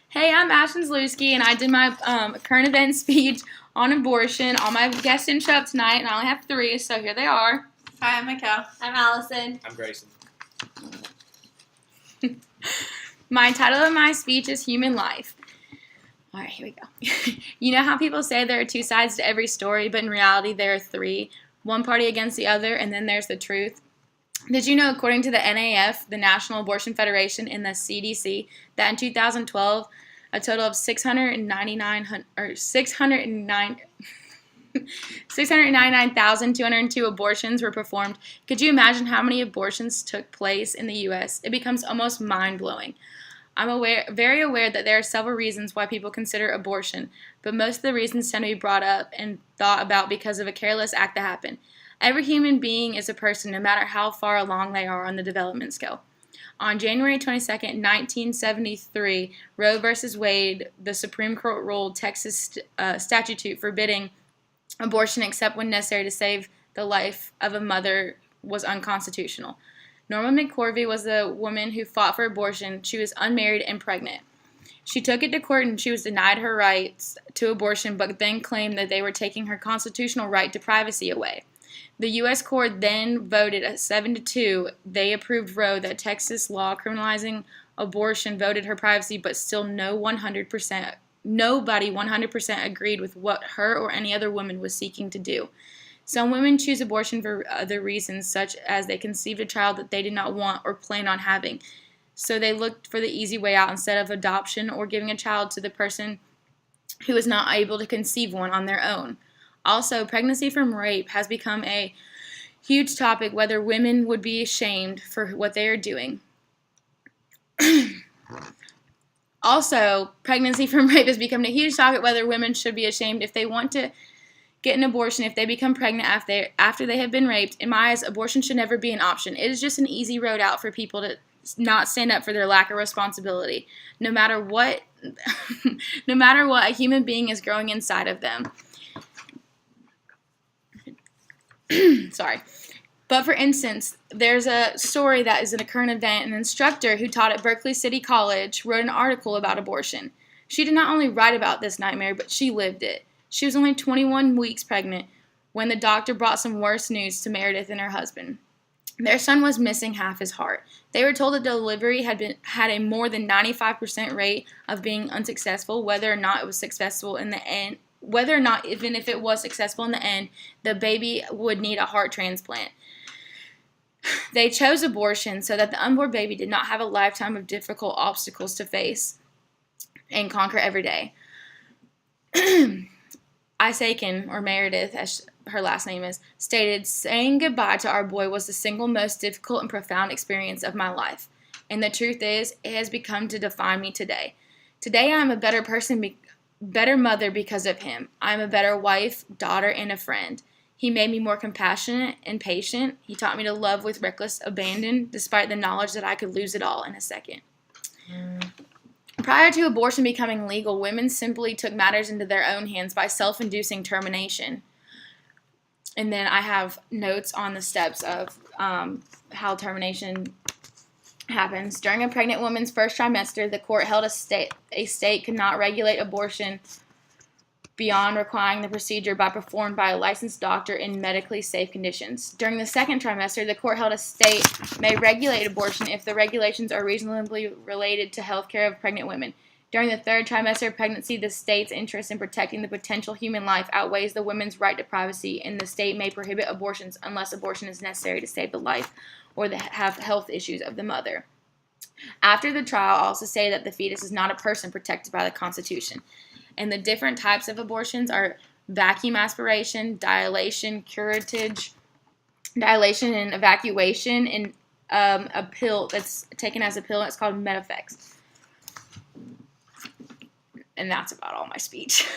Hey, I'm Ashton Zalewski, and I did my current event speech on abortion. All my guests didn't show up tonight, and I only have three, so here they are. Hi, I'm Mikkel. I'm Allison. I'm Grayson. My title of my speech is Human Life. All right, here we go. You know how people say there are two sides to every story, but in reality there are three. One party against the other, and then there's the truth. Did you know, according to the NAF, the National Abortion Federation, and the CDC, that in 2012, a total of 699,202 abortions were performed? Could you imagine how many abortions took place in the U.S.? It becomes almost mind-blowing. I'm very aware that there are several reasons why people consider abortion, but most of the reasons tend to be brought up and thought about because of a careless act that happened. Every human being is a person, no matter how far along they are on the development scale. On January 22, 1973, Roe v. Wade, the Supreme Court ruled Texas statute forbidding abortion except when necessary to save the life of a mother was unconstitutional. Norma McCorvey was the woman who fought for abortion. She was unmarried and pregnant. She took it to court and she was denied her rights to abortion, but then claimed that they were taking her constitutional right to privacy away. The U.S. court then voted at 7-2. They approved Roe, that Texas law criminalizing abortion voted her privacy, but still nobody 100% agreed with what her or any other woman was seeking to do. Some women choose abortion for other reasons, such as they conceived a child that they did not want or plan on having. So they looked for the easy way out instead of adoption or giving a child to the person who is not able to conceive one on their own. Also, pregnancy from rape has become a huge topic, whether women would be ashamed for what they are doing. Also, pregnancy from rape has become a huge topic, whether women should be ashamed if they want to get an abortion if they become pregnant after they have been raped. In my eyes, abortion should never be an option. It is just an easy road out for people to not stand up for their lack of responsibility, no matter what a human being is growing inside of them. Sorry. But for instance, there's a story that is in a current event. An instructor who taught at Berkeley City College wrote an article about abortion. She did not only write about this nightmare, but she lived it. She was only 21 weeks pregnant when the doctor brought some worse news to Meredith and her husband. Their son was missing half his heart. They were told the delivery had a more than 95% rate of being unsuccessful, whether or not it was successful in the end. Whether or not, even if it was successful in the end, the baby would need a heart transplant. They chose abortion so that the unborn baby did not have a lifetime of difficult obstacles to face and conquer every day. Isaacin, or Meredith, as her last name is, stated, "Saying goodbye to our boy was the single most difficult and profound experience of my life. And the truth is, it has become to define me today. Today I am a better person, better mother because of him. I am a better wife, daughter, and a friend. He made me more compassionate and patient. He taught me to love with reckless abandon, despite the knowledge that I could lose it all in a second." Prior to abortion becoming legal, women simply took matters into their own hands by self-inducing termination. And then I have notes on the steps of how termination happens. During a pregnant woman's first trimester, the court held a state could not regulate abortion beyond requiring the procedure performed by a licensed doctor in medically safe conditions. During the second trimester, the court held a state may regulate abortion if the regulations are reasonably related to health care of pregnant women. During the third trimester of pregnancy, the state's interest in protecting the potential human life outweighs the woman's right to privacy, and the state may prohibit abortions unless abortion is necessary to save the life or have health issues of the mother. After the trial, also say that the fetus is not a person protected by the Constitution. And the different types of abortions are vacuum aspiration, dilation, curettage, dilation and evacuation, and a pill that's taken as a pill. It's called Medifex. And that's about all my speech.